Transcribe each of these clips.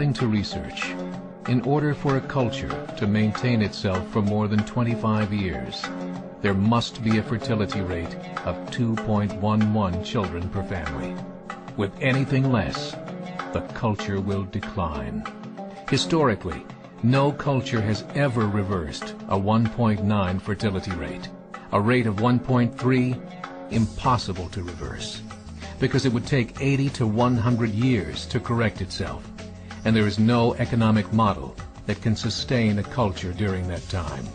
According to research, in order for a culture to maintain itself for more than 25 years, there must be a fertility rate of 2.11 children per family. With anything less, the culture will decline. Historically, no culture has ever reversed a 1.9 fertility rate. A rate of 1.3, impossible to reverse, because it would take 80 to 100 years to correct itself, and there is no economic model that can sustain a culture during that time.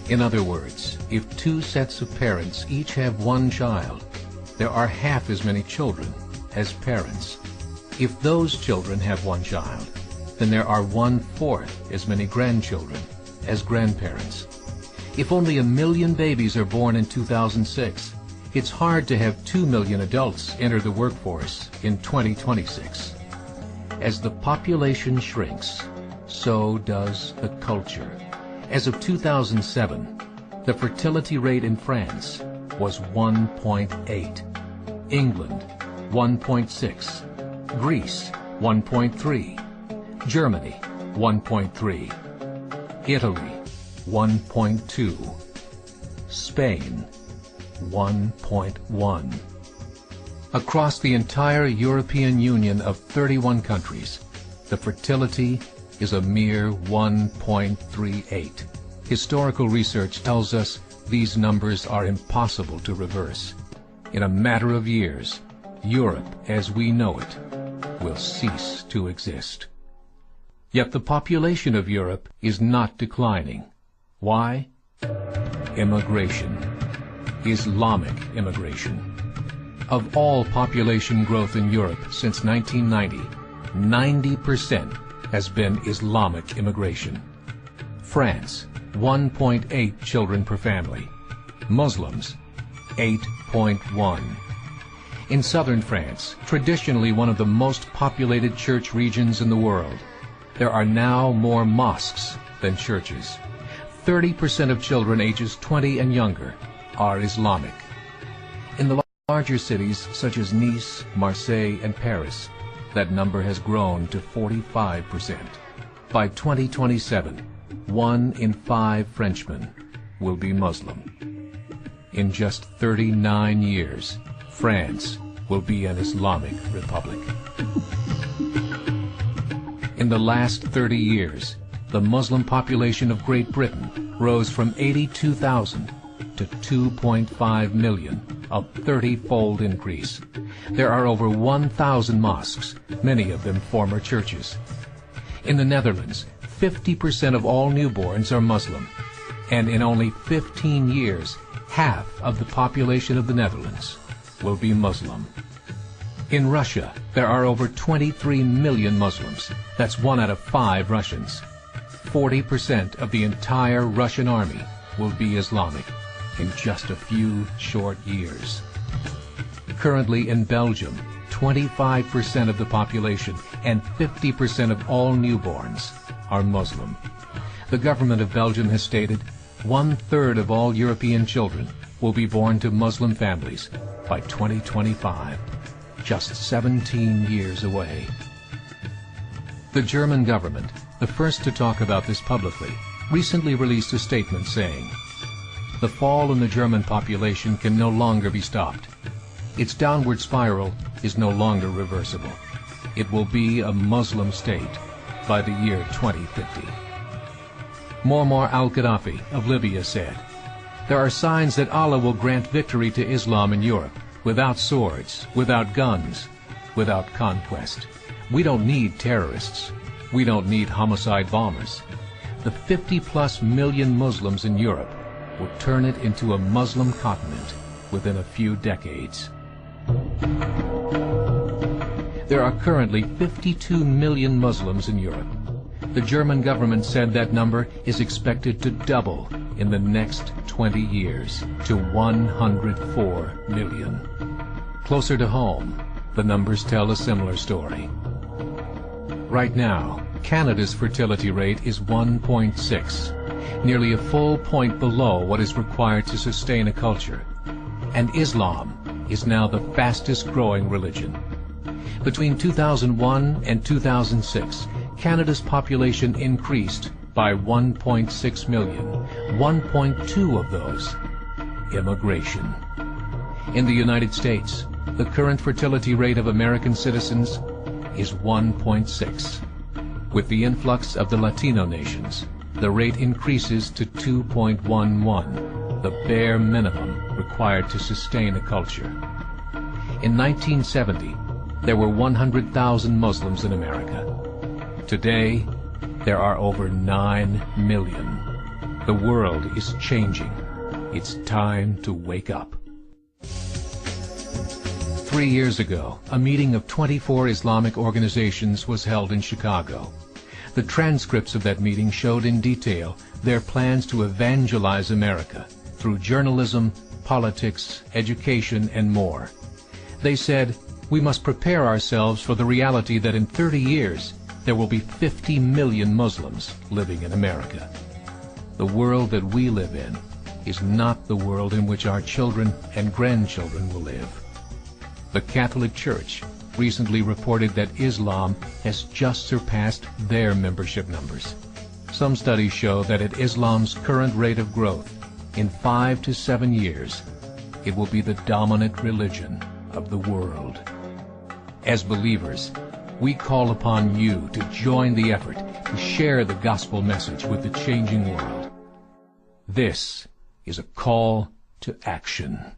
In other words, if two sets of parents each have one child, there are half as many children as parents. If those children have one child, then there are 1/4 as many grandchildren as grandparents. If only 1 million babies are born in 2006, it's hard to have 2 million adults enter the workforce in 2026. As the population shrinks, so does the culture. As of 2007, the fertility rate in France was 1.8, England 1.6, Greece 1.3, Germany 1.3, Italy 1.2, Spain 1.1. Across the entire European Union of 31 countries, the fertility is a mere 1.38. Historical research tells us these numbers are impossible to reverse. In a matter of years, Europe as we know it will cease to exist. Yet the population of Europe is not declining. Why? Immigration. Islamic immigration. Of all population growth in Europe since 1990, 90% has been Islamic immigration. France, 1.8 children per family. Muslims, 8.1. In southern France, traditionally one of the most populated church regions in the world, there are now more mosques than churches. 30% of children ages 20 and younger are Islamic. In the larger cities such as Nice, Marseille, and Paris, that number has grown to 45%. By 2027, 1 in 5 Frenchmen will be Muslim. In just 39 years, France will be an Islamic republic. In the last 30 years, the Muslim population of Great Britain rose from 82,000 to 2.5 million, a 30-fold increase. There are over 1,000 mosques, many of them former churches. In the Netherlands, 50% of all newborns are Muslim, and in only 15 years, half of the population of the Netherlands will be Muslim. In Russia, there are over 23 million Muslims. That's 1 out of 5 Russians. 40% of the entire Russian army will be Islamic in just a few short years. Currently in Belgium, 25% of the population and 50% of all newborns are Muslim. The government of Belgium has stated 1/3 of all European children will be born to Muslim families by 2025, just 17 years away. The German government, the first to talk about this publicly, recently released a statement saying, "The fall in the German population can no longer be stopped. Its downward spiral is no longer reversible. It will be a Muslim state by the year 2050. Muammar al-Gaddafi of Libya said, "There are signs that Allah will grant victory to Islam in Europe, without swords, without guns, without conquest. We don't need terrorists. We don't need homicide bombers. The 50+ million Muslims in Europe will turn it into a Muslim continent within a few decades." There are currently 52 million Muslims in Europe. The German government said that number is expected to double in the next 20 years to 104 million. Closer to home, the numbers tell a similar story. Right now, Canada's fertility rate is 1.6, nearly a full point below what is required to sustain a culture. And Islam is now the fastest growing religion. Between 2001 and 2006, Canada's population increased by 1.6 million, 1.2 of those immigration. In the United States, the current fertility rate of American citizens is 1.6. With the influx of the Latino nations, the rate increases to 2.11, the bare minimum required to sustain a culture. In 1970, there were 100,000 Muslims in America. Today, there are over 9 million. The world is changing. It's time to wake up. 3 years ago, a meeting of 24 Islamic organizations was held in Chicago. The transcripts of that meeting showed in detail their plans to evangelize America through journalism, politics, education, and more. They said, we must prepare ourselves for the reality that in 30 years, there will be 50 million Muslims living in America. The world that we live in is not the world in which our children and grandchildren will live. The Catholic Church recently reported that Islam has just surpassed their membership numbers. Some studies show that at Islam's current rate of growth, in 5 to 7 years, it will be the dominant religion of the world. As believers, we call upon you to join the effort to share the gospel message with the changing world. This is a call to action.